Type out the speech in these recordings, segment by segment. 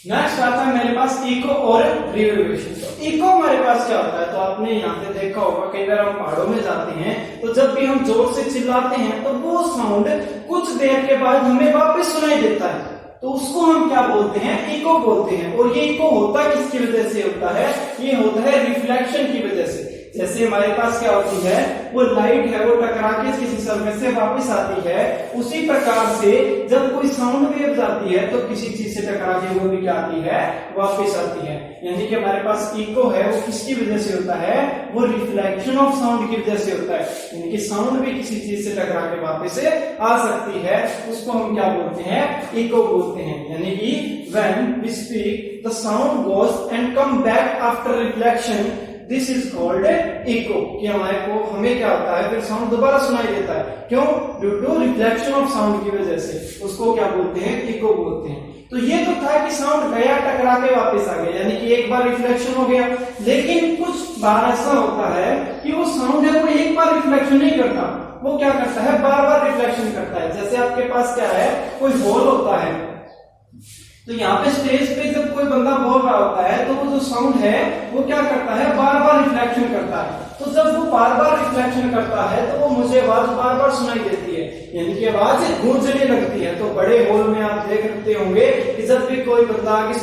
Next आता है मेरे पास इको और रिवर्बरेशन। तो इको हमारे पास क्या होता है, तो आपने यहाँ पे देखा होगा कई बार हम पहाड़ों में जाते हैं तो जब भी हम जोर से चिल्लाते हैं तो वो साउंड कुछ देर के बाद हमें वापस सुनाई देता है, तो उसको हम क्या बोलते हैं, इको बोलते हैं। और ये इको होता किसकी वजह से होता है, ये होता है रिफ्लेक्शन की वजह से। जैसे हमारे पास क्या होती है, वो लाइट है वो टकरा के किसी सरफेस से वापस आती है, उसी प्रकार से जब कोई साउंड वेव जाती है तो किसी चीज से टकरा के वो भी क्या आती है, वापस आती है। यानी कि हमारे पास इको है वो किसकी वजह से होता है, वो रिफ्लेक्शन ऑफ साउंड की वजह से होता है। यानी कि साउंड भी किसी चीज से टकरा के वापस आ सकती है, उसको हम क्या बोलते हैं, इको बोलते हैं। यानी कि when we speak the sound goes and come back after reflection, this is called echo. कि हमें क्या होता है, फिर साउंड दोबारा सुनाई देता है, क्यों, due to reflection of sound की वजह से, उसको क्या बोलते हैं, इको बोलते हैं। तो ये तो था कि साउंड गया टकरा के वापस आ गया, यानी कि एक बार रिफ्लेक्शन हो गया। लेकिन कुछ बार ऐसा होता है कि वो साउंड है वो एक बार रिफ्लेक्शन नहीं करता, वो क्या करता है, बार बार रिफ्लेक्शन करता है। जैसे आपके पास क्या है, कोई हॉल होता है, तो यहाँ पे स्टेज पे जब कोई बंदा बोल रहा होता है तो वो जो साउंड है वो क्या करता है, बार बार रिफ्लेक्शन करता है। तो जब वो बार बार रिफ्लेक्शन करता है तो वो मुझे आवाज बार बार सुनाई देती है, यानी कि आवाज गूंजने लगती है। तो बड़े हॉल में आप देख सकते होंगे कि जब भी कोई बंदा आगे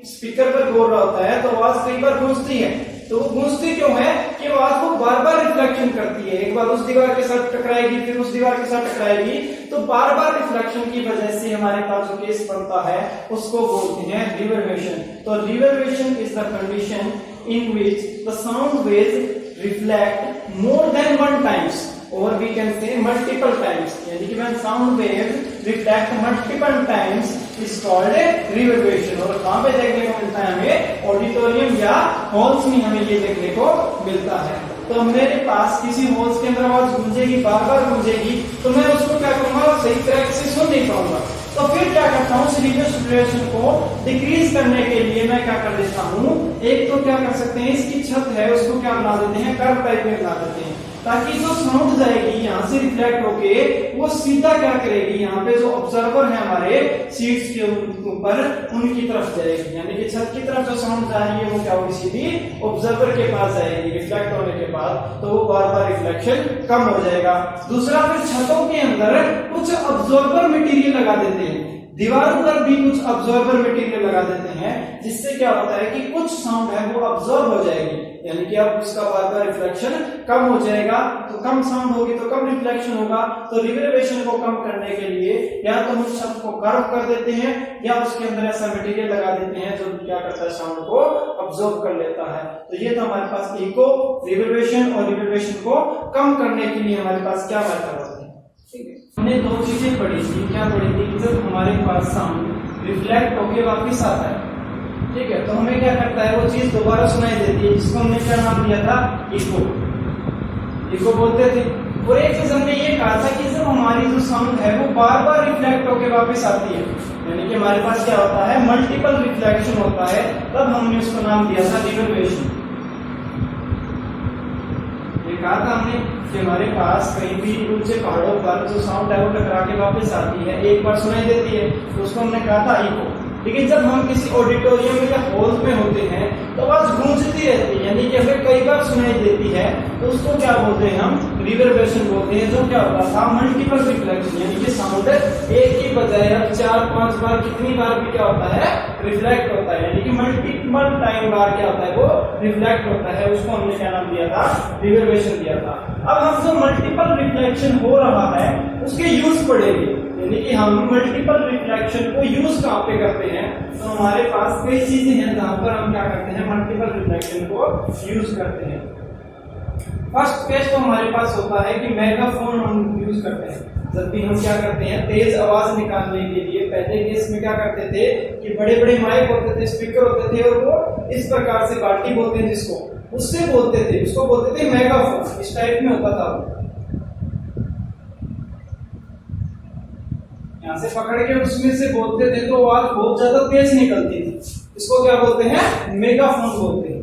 स्पीकर पर बोल रहा होता है तो आवाज कई बार गूंजती है। तो वो गूंजती क्यों है, कि आवाज को बार बार रिफ्लेक्शन करती है, एक बार उस दीवार के साथ टकराएगी, फिर उस दीवार के साथ टकराएगी, तो बार बार रिफ्लेक्शन की वजह से हमारे पास जो केस बनता है उसको बोलते हैं रिवर्बरेशन। तो reverberation is the condition in which the sound waves reflect more than one times, or we can say multiple times, यानी कि when sound waves reflect multiple times is called reverberation। और कहाँ पे देखने को मिलता है, हमें ऑडिटोरियम या हॉल्स में हमें ये देखने को मिलता है। तो मेरे पास किसी हॉल्स के अंदर आवाज गूंजेगी, बार बार गूंजेगी, तो मैं उसको क्या करूंगा, सही तरह से सुन नहीं पाऊंगा। तो फिर क्या करता हूँ, रिवर्बरेशन को डिक्रीज करने के लिए मैं क्या कर देता हूँ, एक तो क्या कर सकते हैं, इसकी छत है उसको क्या बना देते हैं, कर्व टाइप में बना देते हैं, ताकि जो साउंड जाएगी यहाँ से रिफ्लेक्ट होके वो सीधा क्या करेगी, यहाँ पे जो ऑब्जर्वर है हमारे सीट्स के ऊपर उनकी तरफ जाएगी। यानी कि छत की तरफ जो साउंड जा रही है वो क्या होगी, सीधी ऑब्जर्वर के पास जाएगी। रिफ्लेक्ट होने के बाद तो वो बार बार रिफ्लेक्शन कम हो जाएगा। दूसरा, फिर छतों के अंदर कुछ ऑब्जर्वर मटेरियल लगा देते हैं, दीवारों पर भी कुछ ऑब्जर्वर मटेरियल लगा देते हैं, जिससे क्या होता है कि कुछ साउंड है वो ऑब्जर्व हो जाएगी, यानी कि अब उसका बार बार रिफ्लेक्शन कम हो जाएगा। तो कम साउंड होगी तो कम रिफ्लेक्शन होगा। तो रिवर्बरेशन को कम करने के लिए या तो हम शब्द को कर्व कर देते हैं या उसके अंदर ऐसा मटेरियल लगा देते हैं जो क्या करता है, साउंड को ऑब्जर्व कर लेता है। तो ये तो हमारे पास इको, रिवर्बरेशन और रिवर्बरेशन को कम करने के लिए हमारे पास क्या मेथड होते हैं। ठीक है, हमने दो चीजें पढ़ी थी। क्या पढ़ी थी, जब हमारे पास साउंड रिफ्लेक्ट होके वापिस आता है, ठीक है, तो हमें क्या करता है, वो चीज दोबारा सुनाई देती है, जिसको हमने क्या नाम दिया था, इको, इको बोलते थे। और एक चीज हमने ये कहा था कि जब हमारी जो साउंड है वो बार बार रिफ्लेक्ट होके वापस आती है, यानी कि हमारे पास क्या होता है, मल्टीपल रिफ्लेक्शन होता है, तब हमने उसको नाम दिया था रिवर्बरेशन। ये कहा था हमने कि हमारे पास कहीं भी ऊंचे पहाड़ों पर जो साउंड है वो टकरा के वापस आती है, एक बार सुनाई देती है, तो उसको हमने कहा था इको। लेकिन जब हम किसी ऑडिटोरियम में या हॉल में होते हैं तो आवाज गूंजती रहती है, यानी कि हमें कई बार सुनाई देती है, तो उसको क्या बोलते हैं, हम रिवर्बरेशन बोलते हैं। जो क्या होता था, मल्टीपल रिफ्लेक्शन, यानी कि साउंड एक ही बजाय अब 4-5 बार कितनी बार भी क्या होता है, रिफ्लेक्ट होता है, यानी कि मल्टीपल टाइम बार क्या होता है, वो रिफ्लेक्ट होता है। उसको हमने क्या नाम दिया था, रिवर्बरेशन दिया था। अब हम जो मल्टीपल रिफ्लेक्शन हो रहा है उसके यूज पढ़ेंगे, यानी कि हम मल्टीपल रिफ्लेक्शन को यूज कहाँ पे करते हैं। तो हमारे पास कई चीजें हैं जहां पर हम क्या करते हैं, मल्टीपल रिफ्लेक्शन को यूज करते हैं। फर्स्ट केस तो हमारे पास होता है कि मेगाफोन हम यूज करते हैं। जब भी हम क्या करते हैं, तेज आवाज निकालने के लिए, पहले केस में क्या करते थे कि बड़े बड़े माइक होते थे, स्पीकर होते थे, और वो इस प्रकार से बाल्टी बोलते हैं जिसको, उससे बोलते थे, उसको बोलते थे मेगाफोन, इस टाइप में होता था। यहाँ से पकड़ के उसमें से बोलते थे तो आवाज बहुत ज्यादा तेज निकलती थी, इसको क्या बोलते हैं, मेगाफोन बोलते हैं।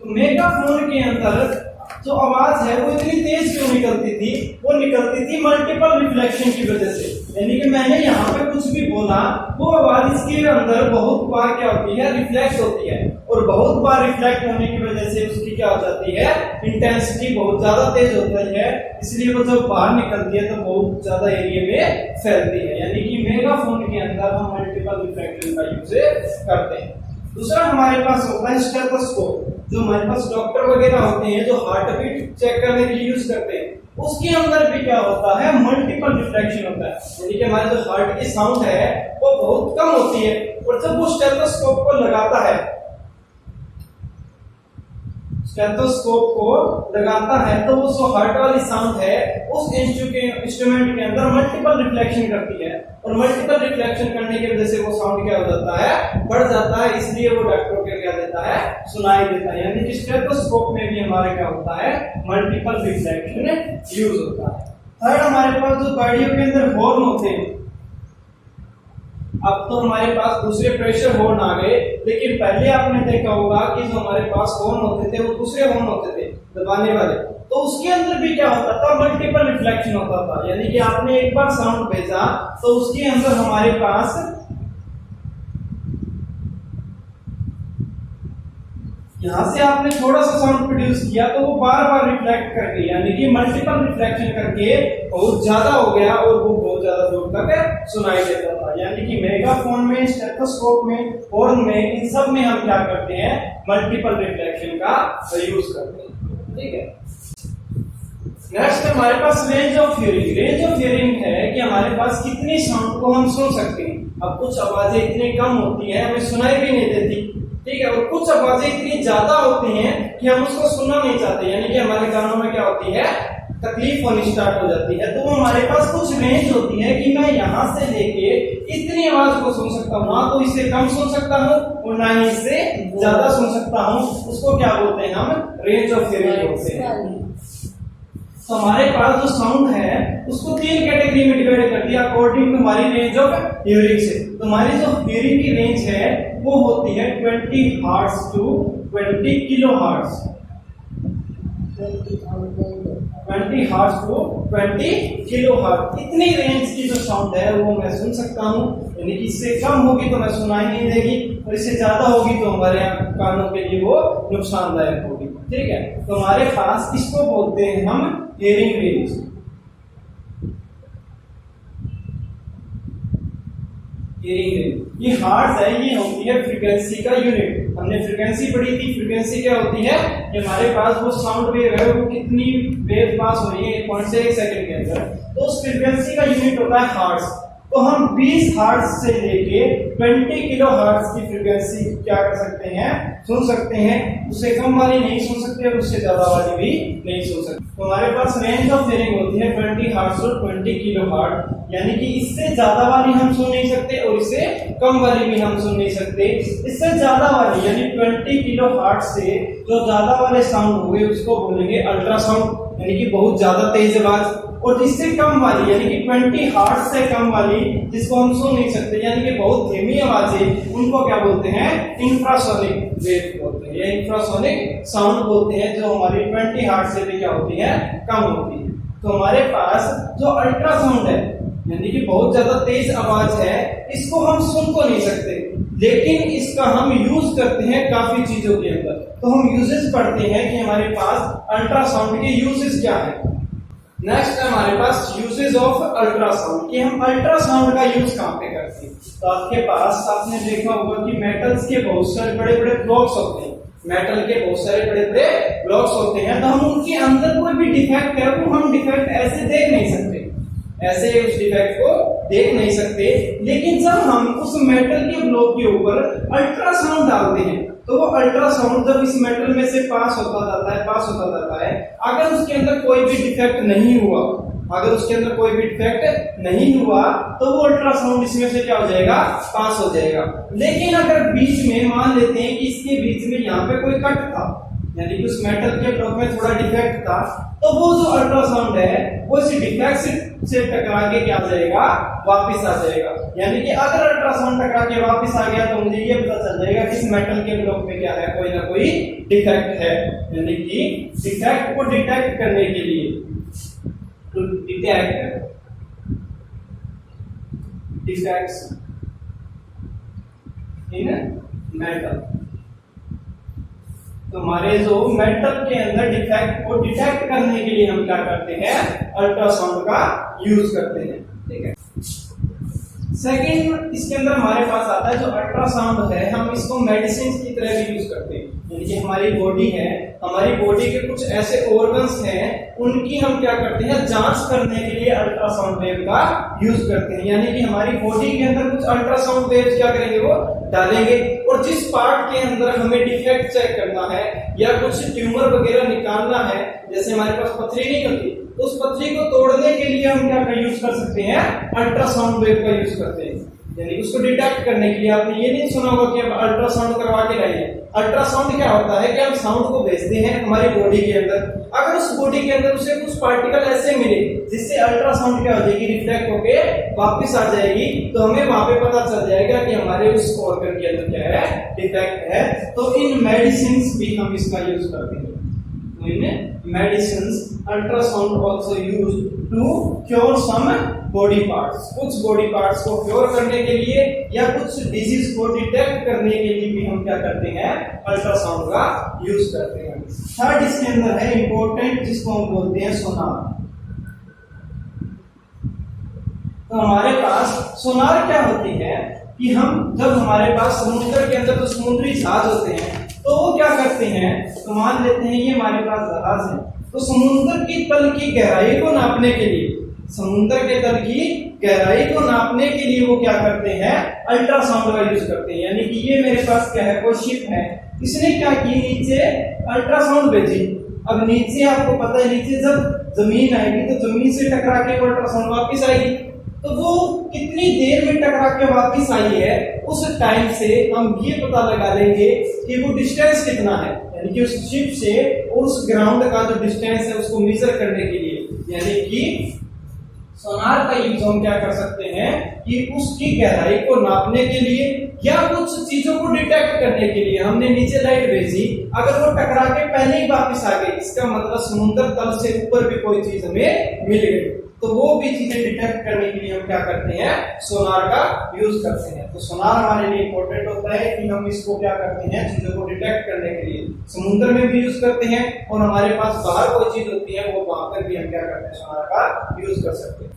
तो मेगाफोन के अंदर जो आवाज है वो इतनी तेज क्यों निकलती थी? वो निकलती थी मल्टीपल रिफ्लेक्शन की वजह से। यानी कि मैंने यहाँ पे कुछ भी बोला, वो आवाज इसके अंदर बहुत बार क्या होती है, रिफ्लेक्ट होती है, और बहुत बार रिफ्लेक्ट होने की वजह से उसकी क्या हो जाती है, इंटेंसिटी बहुत ज्यादा तेज होती है, इसलिए वो जब बाहर निकलती है तो बहुत ज्यादा एरिया में फैलती है। यानी कि मेगाफोन के अंदर हम मल्टीपल रिफ्लेक्शन का यूज करते हैं। दूसरा हमारे पास होता है स्टेथोस्कोप, जो हमारे पास डॉक्टर वगैरह होते हैं जो हार्ट बीट चेक करने के लिए यूज करते हैं। उसके अंदर भी क्या होता है, मल्टीपल रिफ्लेक्शन होता है। यानी कि हमारे जो हार्ट की साउंड है वो बहुत कम होती है, और जब वो स्टेथोस्कोप को लगाता है, स्टेथोस्कोप को लगाता है तो वो जो हार्ट वाली साउंड है उस इंस्ट्रूमेंट के अंदर मल्टीपल रिफ्लेक्शन करती है, और मल्टीपल रिफ्लेक्शन करने की वजह से वो साउंड क्या हो जाता है, बढ़ जाता है, इसलिए वो डॉक्टर को क्या देता है, सुनाई देता है। यानी कि स्टेथोस्कोप में भी हमारा क्या होता है, मल्टीपल रिफ्लेक्शन यूज होता है। थर्ड हमारे पास जो गाड़ियों के अंदर हॉर्न होते हैं, अब तो हमारे पास दूसरे प्रेशर हॉर्न आ गए, लेकिन पहले आपने देखा होगा कि जो हमारे पास हॉर्न होते थे वो दूसरे हॉर्न होते थे दबाने वाले, तो उसके अंदर भी क्या होता था, मल्टीपल रिफ्लेक्शन होता था। यानी कि आपने एक बार साउंड भेजा तो उसके अंदर हमारे पास यहां से आपने थोड़ा सा साउंड प्रोड्यूस किया तो वो बार बार रिफ्लेक्ट करके, यानी कि मल्टीपल रिफ्लेक्शन करके बहुत ज्यादा हो गया, और वो बहुत ज्यादा दूर तक सुनाई देता था। यानी कि मेगाफोन में, स्टेथोस्कोप में, हॉर्न में, इन सब में हम क्या करते हैं, मल्टीपल रिफ्लेक्शन का यूज करते हैं। ठीक है, नेक्स्ट हमारे पास range of hearing. Range of hearing है कि हमारे पास कितनी साउंड को हम सुन सकते हैं। अब कुछ आवाजें इतनी कम होती है हमें सुनाई भी नहीं देती, ठीक है, और कुछ आवाजें इतनी ज्यादा होती हैं कि हम उसको सुनना नहीं चाहते, यानी कि हमारे कानों में क्या होती है, तकलीफ होनी स्टार्ट हो जाती है। तो हमारे पास कुछ रेंज होती है कि मैं यहाँ से लेके इतनी आवाज को सुन सकता हूँ, ना तो इससे कम सुन सकता हूँ और ना ही इससे ज्यादा सुन सकता हूँ। उसको क्या बोलते हैं हम, रेंज ऑफ हियरिंग बोलते हैं। तो हमारे पास जो साउंड है उसको 3 कैटेगरी में डिवाइड कर दिया अकॉर्डिंग टू हमारी रेंज ऑफ हियरिंग से। तो हमारी जो हियरिंग की रेंज है वो होती है 20 hertz to 20 kilohertz, 20 hertz to 20 kilohertz. इतनी रेंज की जो साउंड है वो मैं सुन सकता हूँ, यानी कि इससे कम होगी तो मैं सुनाई नहीं देगी, और इससे ज्यादा होगी तो हमारे कानों के लिए वो नुकसानदायक होगी। ठीक है, तो हमारे पास इसको बोलते हैं हम हियरिंग रेंज। ये हर्ट्ज है, ये होती है फ्रीक्वेंसी का यूनिट। हमने फ्रीक्वेंसी पढ़ी थी, फ्रीक्वेंसी क्या होती है, कि हमारे पास वो साउंड वेव है वो कितनी वेव पास हो रही है 1 से 1 सेकंड के अंदर, तो उस फ्रीक्वेंसी का यूनिट होता है हर्ट्ज। तो हम 20 हर्ट्ज से लेके 20 किलो हर्ट्ज की फ्रीक्वेंसी क्या कर सकते हैं, सुन सकते हैं। उससे कम वाली नहीं सुन सकते और उससे ज्यादा वाली भी नहीं सुन सकते। तो हमारे पास रेंज ऑफ हियरिंग होती है 20 हर्ट्ज और 20 किलो हर्ट्ज, यानी कि इससे ज्यादा वाली हम सुन नहीं सकते और इससे कम वाली भी हम सुन नहीं सकते। इससे ज्यादा वाली यानी 20 किलो हर्ट्ज से जो ज्यादा वाले साउंड होंगे उसको बोलेंगे अल्ट्रासाउंड, यानी कि बहुत ज्यादा तेज आवाज। और जिससे कम वाली यानी कि 20 हर्ट्ज से कम वाली जिसको हम सुन नहीं सकते, यानी कि बहुत धीमी आवाजें, उनको क्या बोलते हैं, इंफ्रासोनिक वेव बोलते हैं, या इंफ्रासोनिक साउंड बोलते हैं, जो हमारी 20 हर्ट्ज से भी क्या होती है, कम होती है। तो हमारे पास जो अल्ट्रासाउंड है यानी कि बहुत ज्यादा तेज आवाज है, इसको हम सुन तो नहीं सकते, लेकिन इसका हम यूज करते हैं काफी चीजों के अंदर। तो हम यूजेस पढ़ते हैं कि हमारे पास अल्ट्रासाउंड के यूजेस क्या है। नेक्स्ट है हमारे पास यूजेस ऑफ अल्ट्रासाउंड, कि हम अल्ट्रासाउंड का यूज कहां पे करते हैं। तो आपके पास आपने देखा होगा कि मेटल्स के बहुत सारे बड़े बड़े ब्लॉक्स होते हैं, मेटल के बहुत सारे बड़े बड़े ब्लॉक्स होते हैं, तो हम उनके अंदर कोई भी डिफेक्ट है वो हम डिफेक्ट ऐसे देख नहीं सकते, ऐसे उस डिफेक्ट को देख नहीं सकते। लेकिन जब हम उस मेटल के ब्लॉक के ऊपर अल्ट्रासाउंड डालते हैं तो वो अल्ट्रासाउंड जब इस मेटल में से पास होता जाता है, अगर उसके अंदर कोई भी डिफेक्ट नहीं हुआ, अगर उसके अंदर कोई भी डिफेक्ट नहीं हुआ तो वो अल्ट्रासाउंड इसमें से क्या हो जाएगा, पास हो जाएगा। लेकिन अगर बीच में मान लेते हैं कि इसके बीच में यहाँ पे कोई कट था, यानी कि उस मेटल के ब्लॉक में थोड़ा डिफेक्ट था, तो वो जो अल्ट्रासाउंड है वो इस डिफेक्ट से टकरा के क्या हो जाएगा, वापस आ जाएगा। यानी कि अगर अल्ट्रासाउंड टकरा के वापस आ गया तो मुझे ये पता चल जाएगा कि इस मेटल के ब्लॉक में क्या है, कोई ना कोई डिफेक्ट है। यानी कि डिफेक्ट को डिटेक्ट करने के लिए, to detect defects in metal, तो हमारे जो मेटल के अंदर डिफेक्ट को डिटेक्ट करने के लिए हम क्या करते हैं, अल्ट्रासाउंड का यूज करते हैं। ठीक है। सेकंड, इसके अंदर हमारे पास आता है जो अल्ट्रासाउंड है, हम इसको मेडिसिन की तरह भी यूज करते हैं। यानी कि हमारी बॉडी है, हमारी बॉडी के कुछ ऐसे ऑर्गन्स हैं, उनकी हम क्या करते हैं, जांच करने के लिए अल्ट्रासाउंड वेव का यूज करते हैं। यानी कि हमारी बॉडी के अंदर कुछ अल्ट्रासाउंड वेव क्या करेंगे, वो डालेंगे, और जिस पार्ट के अंदर हमें डिफेक्ट चेक करना है या कुछ ट्यूमर वगैरह निकालना है, जैसे हमारे पास पथरी नहीं होती, तो उस पथरी को तोड़ने के लिए हम क्या का यूज कर सकते हैं, अल्ट्रासाउंड वेव का यूज करते हैं। यानी उसको डिटेक्ट करने के लिए आपने ये नहीं सुना होगा कि हम अल्ट्रासाउंड करवा के लाइए। अल्ट्रासाउंड क्या होता है कि हम साउंड को भेजते हैं हमारी बॉडी के अंदर, अगर उस बॉडी के अंदर उसे कुछ पार्टिकल ऐसे मिले जिससे अल्ट्रासाउंड क्या हो जाएगी, रिफ्लेक्ट होके वापस आ जाएगी, तो हमें वहां पे पता चल जाएगा कि हमारे उस ऑर्गन के अंदर क्या है, डिफेक्ट है। तो इन मेडिसिन भी हम इसका यूज करते हैं। तो in medicine ultrasound also used to cure some body parts, कुछ बॉडी पार्ट्स को क्योर करने के लिए या कुछ डिजीज को डिटेक्ट करने के लिए भी हम क्या करते हैं, अल्ट्रासाउंड का यूज करते हैं। थर्ड इसके अंदर है इंपॉर्टेंट, जिसको हम बोलते हैं सोनार। तो हमारे पास सोनार क्या होती है कि हम जब हमारे पास समुद्र के अंदर जो समुद्री जहाज होते हैं, तो वो क्या करते हैं, तो मान लेते हैं ये हमारे पास जहाज है, तो समुद्र की तल की गहराई को नापने के लिए, समुद्र के तल की गहराई को नापने के लिए वो क्या करते हैं, अल्ट्रासाउंड का यूज करते हैं। यानी कि ये मेरे पास क्या है, कोई शिप है, इसने क्या की, नीचे अल्ट्रासाउंड भेजी। अब नीचे आपको पता है, नीचे जब जमीन आएगी तो जमीन से टकरा के अल्ट्रासाउंड वापस आएगी, तो वो कितनी देर में टकरा के वापस आई है, उस टाइम से हम ये पता लगा लेंगे कि वो डिस्टेंस कितना है। यानी कि उस शिप से उस ग्राउंड का जो डिस्टेंस है उसको मेजर करने के लिए, यानी कि सोनार का यूज हम क्या कर सकते हैं कि उसकी गहराई को नापने के लिए या कुछ चीजों को डिटेक्ट करने के लिए हमने नीचे लाइट भेजी, अगर वो टकरा के पहले ही वापस आ गई, इसका मतलब समुद्र तल से ऊपर भी कोई चीज हमें मिल गई, तो वो भी चीजें डिटेक्ट करने के लिए हम क्या करते हैं, सोनार का यूज करते हैं। तो सोनार हमारे लिए इंपॉर्टेंट होता है कि हम इसको क्या करते हैं, चीजों को डिटेक्ट करने के लिए समुद्र में भी यूज करते हैं, और हमारे पास बाहर कोई चीज होती है वो वहां पर भी हम क्या करते हैं, सोनार का यूज कर सकते हैं।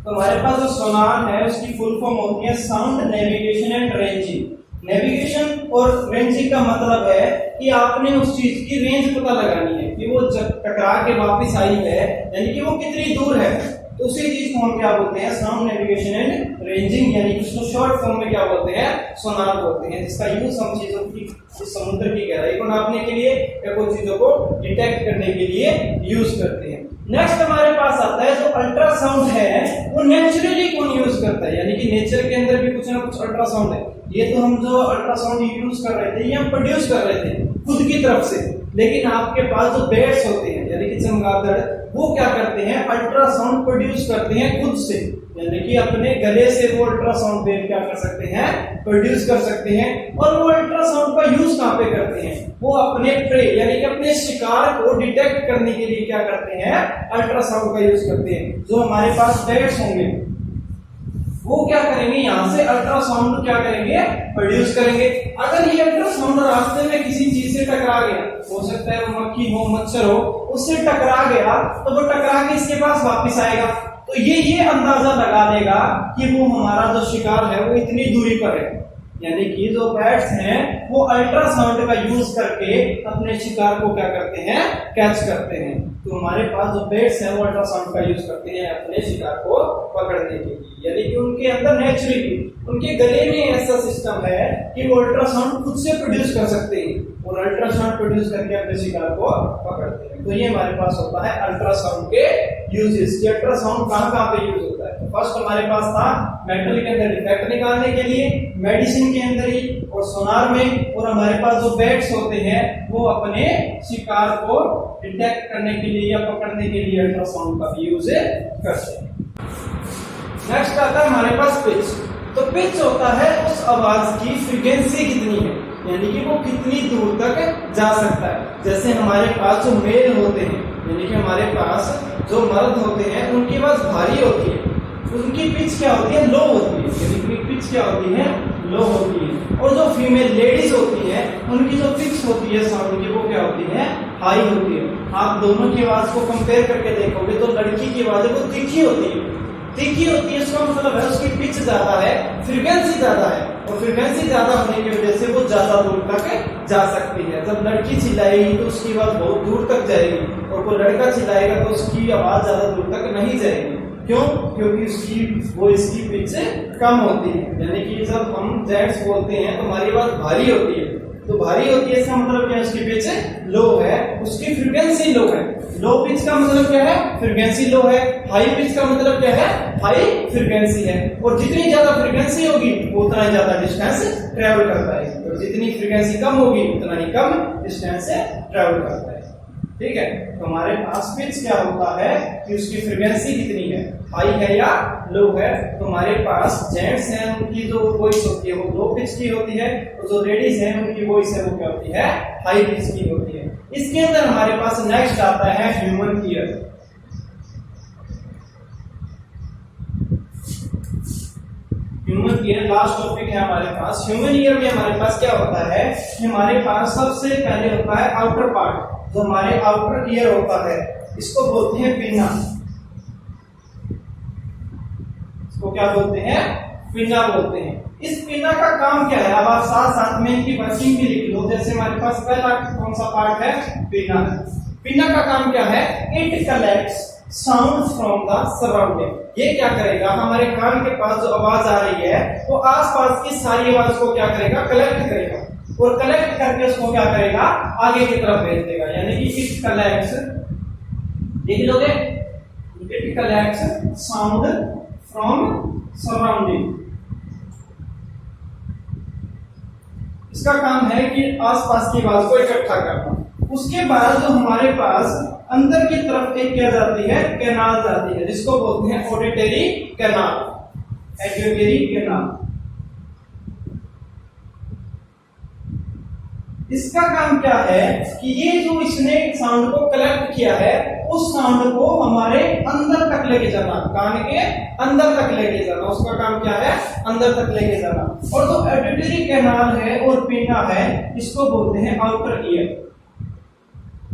तो हमारे पास जो सोनार है उसकी फुल फॉर्म होती है sound navigation and ranging. Navigation और रेंजिंग का मतलब है कि आपने उस चीज की रेंज पता लगानी है कि वो जब टकरा के वापस आई है, यानी कि वो कितनी दूर है, तो उसी चीज को हम क्या बोलते हैं, साउंड नेविगेशन एंड रेंजिंग, यानी कि उसको शॉर्ट फॉर्म में क्या बोलते हैं, सोनार बोलते हैं, जिसका यूज हम चीजों की समुद्र की गहराई को नापने के लिए या कुछ चीजों को डिटेक्ट करने के लिए यूज करते हैं। नेक्स्ट हमारे पास आता है जो अल्ट्रासाउंड है, वो नेचुरली कौन यूज करता है, यानी कि नेचर के अंदर भी कुछ ना कुछ अल्ट्रासाउंड है। ये तो हम जो अल्ट्रासाउंड यूज कर रहे थे, ये हम प्रोड्यूस कर रहे थे खुद की तरफ से, लेकिन आपके पास जो बेड्स होते हैं यानी कि चमगादड़, वो क्या करते हैं, अल्ट्रासाउंड प्रोड्यूस करते हैं खुद से, यानी कि अपने गले से वो अल्ट्रासाउंड वेव क्या कर सकते हैं, प्रोड्यूस कर सकते हैं। और वो अल्ट्रासाउंड का यूज कहां पे करते हैं, वो अपने प्रे यानी कि अपने शिकार को डिटेक्ट करने के लिए क्या करते हैं, अल्ट्रासाउंड का यूज करते हैं। जो हमारे पास बेड्स होंगे वो क्या करेंगे, यहां से अल्ट्रासाउंड क्या करेंगे, प्रोड्यूस करेंगे। अगर ये अल्ट्रासाउंड रास्ते में किसी चीज से टकरा गया, हो सकता है वो मक्खी हो, मच्छर हो, उससे टकरा गया, तो वो टकरा के इसके पास वापस आएगा, तो ये अंदाजा लगा लेगा कि वो हमारा जो शिकार है वो इतनी दूरी पर है। यानी कि जो बैट्स हैं वो अल्ट्रासाउंड का यूज करके अपने शिकार को क्या करते हैं, कैच करते हैं। तो हमारे पास जो बैट्स हैं वो अल्ट्रासाउंड का यूज करते हैं अपने शिकार को पकड़ने के लिए, यानी कि उनके अंदर नेचुरली उनके गले में ऐसा सिस्टम है कि वो अल्ट्रासाउंड खुद से प्रोड्यूस कर सकते हैं और अल्ट्रासाउंड प्रोड्यूस करके अपने शिकार को पकड़ते हैं। तो ये हमारे पास होता है अल्ट्रासाउंड के यूजेस। अल्ट्रासाउंड कहां पे यूज होता है, फर्स्ट हमारे पास था मेटल के अंदर डिफेक्ट निकालने के लिए, मेडिसिन के अंदर ही और सोनार में, और हमारे पास जो बैट्स होते हैं वो अपने शिकार को डिटेक्ट करने के लिए या पकड़ने के लिए अल्ट्रासाउंड का यूज करते हैं। नेक्स्ट आता है हमारे पास पिच। तो पिच होता है उस आवाज की फ्रीक्वेंसी कितनी है, यानी कि वो कितनी दूर तक जा सकता है। जैसे हमारे पास जो मेल होते हैं, यानी कि हमारे पास जो मर्द होते हैं उनकी आवाज भारी होती है, उनकी पिच क्या होती है, लो होती है, यानी कि पिच क्या होती है, लो होती है। और जो फीमेल लेडीज होती है उनकी जो पिच होती है साउंड की वो क्या होती है, हाई होती है। आप दोनों की आवाज को कंपेयर करके देखोगे तो लड़की की आवाज वो तीखी होती है, तीखी होती है, इसका मतलब है उसकी पिच ज्यादा है, फ्रीक्वेंसी ज्यादा है, और फ्रीक्वेंसी ज्यादा होने की वजह से वो ज्यादा दूर तक जा सकती है। जब लड़की चिल्लाएगी तो उसकी आवाज बहुत दूर तक जाएगी, और कोई लड़का चिल्लाएगा तो उसकी आवाज ज्यादा दूर तक नहीं जाएगी। क्यों? क्योंकि उसकी वॉइस की पिच कम होती है। यानी कि जब हम जेंट्स बोलते हैं तो हमारी आवाज भारी होती है, तो भारी होती है इसका मतलब क्या है, उसकी पिच लो है, उसकी फ्रीक्वेंसी लो है। लो पिच का मतलब क्या है, फ्रीक्वेंसी लो है। हाई पिच का मतलब क्या है, हाई फ्रीक्वेंसी है। और जितनी ज्यादा फ्रीक्वेंसी होगी उतना ही ज्यादा डिस्टेंस ट्रेवल करता है, और जितनी फ्रीक्वेंसी कम होगी उतना ही कम डिस्टेंस से ट्रेवल करता है। ठीक है, तो हमारे पास पिच क्या होता है कि उसकी फ्रीक्वेंसी कितनी है, हाई है या लो है। तो हमारे पास जेंट्स हैं उनकी जो वॉइस होती है वो लो पिच की होती है, और जो लेडीज हैं उनकी वॉइस है वो क्या होती है, हाई पिच की होती है। इसके अंदर हमारे पास नेक्स्ट आता है human ear. Human ear last topic है हमारे पास। ह्यूमन ईयर में हमारे पास क्या होता है कि हमारे पास सबसे पहले होता है आउटर पार्ट, जो हमारे आउटर ईयर होता है, इसको बोलते हैं पिन्ना। इसको क्या बोलते हैं, पिन्ना बोलते हैं। इस पिन्ना का काम क्या है, अब आप साथ साथ में इनकी वर्किंग भी लिख लो। जैसे हमारे पास पहला कौन सा पार्ट है, पिन्ना। पिन्ना का काम क्या है, it collects sound from the surrounding. ये क्या करेगा, हमारे कान के पास जो आवाज आ रही है वो आसपास की सारी आवाज को क्या करेगा, कलेक्ट करेगा, और कलेक्ट करके उसको क्या करेगा, आगे की तरफ भेज देगा। यानी कि इट कलेक्ट्स, देख लोगे, it collects sound from surrounding. इसका काम है कि आसपास की आवाज को इकट्ठा करना। उसके बाद जो हमारे पास अंदर की तरफ एक क्या जाती है, कैनाल जाती है, जिसको बोलते हैं ऑडिटरी कैनाल, ऑडिटरी कैनाल। इसका काम क्या है कि ये जो इसने साउंड को कलेक्ट किया है उस साउंड को हमारे अंदर तक लेके जाना, कान के अंदर तक लेके जाना। उसका काम क्या है, अंदर तक लेके जाना। और जो ऑडिटरी कैनाल है और पिन्ना है इसको बोलते हैं आउटर ईयर।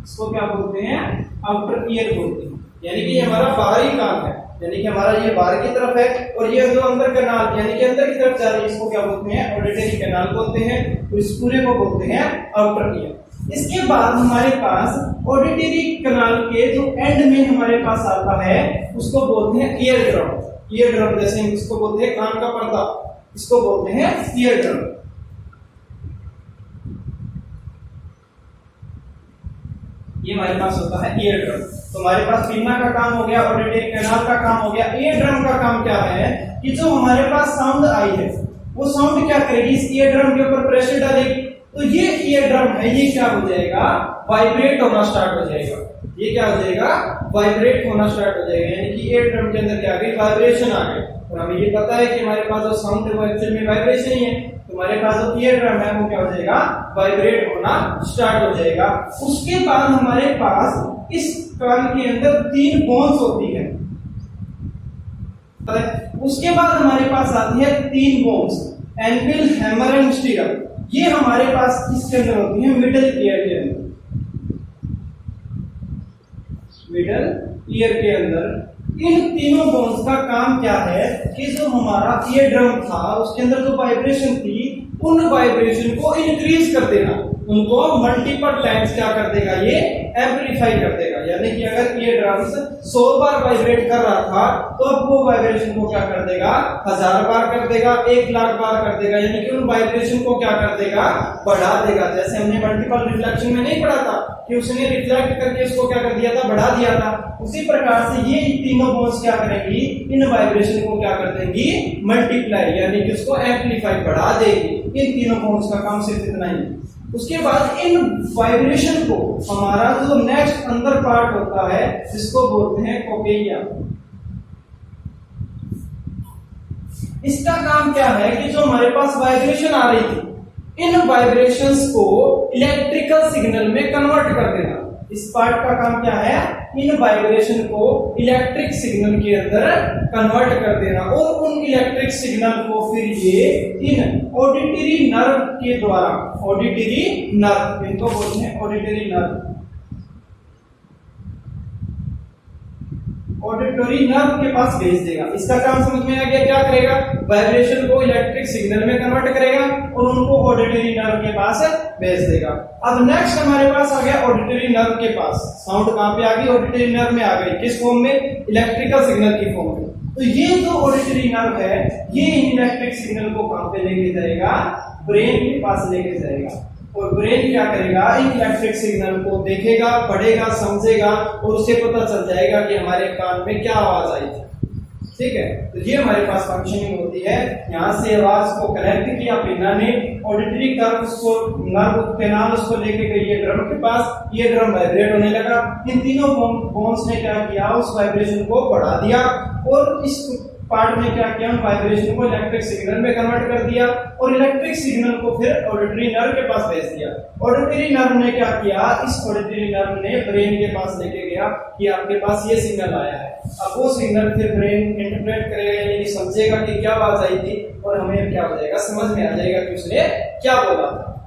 इसको क्या बोलते हैं, आउटर ईयर बोलते हैं। यानी कि हमारा बाहरी कान है, यानी कि हमारा ये बाहर की तरफ है, और ये जो अंदर कैनाल यानी कि अंदर की तरफ जा रही है इसको क्या बोलते हैं, ऑडिटरी कैनाल बोलते हैं। तो इस पूरे को बोलते हैं आउटर ईयर। इसके बाद हमारे पास ऑडिटरी कैनाल के जो एंड में हमारे पास आता है उसको बोलते हैं ईयर ड्रम। ईयर ड्रम जैसे इसको बोलते हैं कान का पर्दा, इसको बोलते हैं ईयर ड्रम। ये हमारे पास होता है ईयर ड्रम। तो हमारे पास पिन्ना का काम हो गया, ऑडिटरी कैनाल का काम हो गया। ईयर ड्रम का काम क्या है कि जो हमारे पास साउंड आई है वो साउंड क्या करेगी, इस ईयर ड्रम के ऊपर प्रेशर डालेगी, तो ये ईयर ड्रम है ये क्या हो जाएगा, वाइब्रेट होना स्टार्ट हो जाएगा। ये क्या हो जाएगा, वाइब्रेट होना स्टार्ट हो जाएगा। यानी कि ईयर ड्रम के अंदर क्या आ गई, वाइब्रेशन आ गई। और हमें ये पता है कि हमारे पास जो साउंड है वो एक्चुअल में वाइब्रेशन ही है। तो हमारे पास जो ईयर ड्रम है वो क्या हो जाएगा, वाइब्रेट होना स्टार्ट हो जाएगा। उसके बाद हमारे पास इस कान के अंदर 3 बोन्स होती है। उसके बाद हमारे पास आती है 3 बोन्स, एंविल, हैमर एंड स्टीरम। ये हमारे पास इसके अंदर होती है मिडिल ईयर के अंदर। मिडिल ईयर के अंदर इन तीनों बोन्स का काम क्या है कि जो हमारा ईयर ड्रम था उसके अंदर जो वाइब्रेशन थी उन वाइब्रेशन को इंक्रीज कर देना, उनको मल्टीपल टाइम्स क्या कर देगा, ये एम्पलीफाई कर देगा। यानी कि अगर ये ड्रम्स 100 बार वाइब्रेट कर रहा था तो अब वो वाइब्रेशन को क्या कर देगा, 1000 बार कर देगा, 1,00,000 बार कर देगा, यानी कि उन वाइब्रेशन को क्या कर देगा, बढ़ा देगा। जैसे हमने मल्टीपल रिफ्लेक्शन में नहीं पढ़ा था कि उसने रिफ्लेक्ट करके इसको क्या कर दिया था, बढ़ा दिया था। उसी प्रकार से ये तीनों बोन्स क्या करेंगी, इन वाइब्रेशन को क्या कर देंगी, मल्टीप्लाई, यानी कि उसको एम्पलीफाई, बढ़ा देगी। इन तीनों बोन्स का काम सिर्फ इतना ही। उसके बाद इन वाइब्रेशन को हमारा जो नेक्स्ट अंदर पार्ट होता है जिसको बोलते हैं कोकेलिया, इसका काम क्या है कि जो हमारे पास वाइब्रेशन आ रही थी, इन वाइब्रेशंस को इलेक्ट्रिकल सिग्नल में कन्वर्ट कर देना। इस पार्ट का काम क्या है, इन वाइब्रेशन को इलेक्ट्रिक सिग्नल के अंदर कन्वर्ट कर देना और उन इलेक्ट्रिक सिग्नल को फिर ये इन ऑडिटरी नर्व के द्वारा, ऑडिटरी नर्व, इनको बोलते हैं ऑडिटरी नर्व, ऑडिटरी नर्व के पास भेज देगा। इसका काम समझ में आ गया, क्या करेगा, वाइब्रेशन को इलेक्ट्रिक सिग्नल में कन्वर्ट करेगा और उनको ऑडिटरी नर्व के पास भेज देगा। अब नेक्स्ट हमारे पास आ गया ऑडिटरी नर्व के पास, साउंड कहां पे आ गई, ऑडिटरी नर्व में आ गई, किस फॉर्म में, इलेक्ट्रिकल सिग्नल की फॉर्म में। तो ये जो ऑडिटरी नर्व है ये इलेक्ट्रिक सिग्नल को कहां पे लेके जाएगा, ब्रेन के पास लेके जाएगा और ब्रेन क्या करेगा, इन इलेक्ट्रिक सिग्नल को देखेगा, पढ़ेगा, समझेगा और उसे पता चल जाएगा कि हमारे कान में क्या आवाज आई थी। ठीक है, तो ये हमारे पास फंक्शनिंग होती है। यहाँ से आवाज को कनेक्ट किया पिन्ना ने, ऑडिटरी कर्व को नर्व कैनाल उसको लेके गई ये ड्रम के पास, ये ड्रम वाइब्रेट होने लगा। इन तीनों बोन्स ने क्या किया, उस वाइब्रेशन को बढ़ा दिया और इस पार्ट में क्या किया, वाइब्रेशन को इलेक्ट्रिक सिग्नल में कन्वर्ट कर दिया और इलेक्ट्रिक सिग्नल को फिर ऑडिटरी नर्व के पास भेज दिया। ऑडिटरी नर्व ने क्या किया, इस ऑडिटरी नर्व ने ब्रेन के पास लेके गया कि आपके पास ये सिग्नल आया है। अब वो सिग्नल फिर ब्रेन इंटरप्रेट करेगा, यानी समझेगा कि क्या आवाज आई थी और हमें क्या हो जाएगा, समझ में आ जाएगा कि उसने क्या बोला था।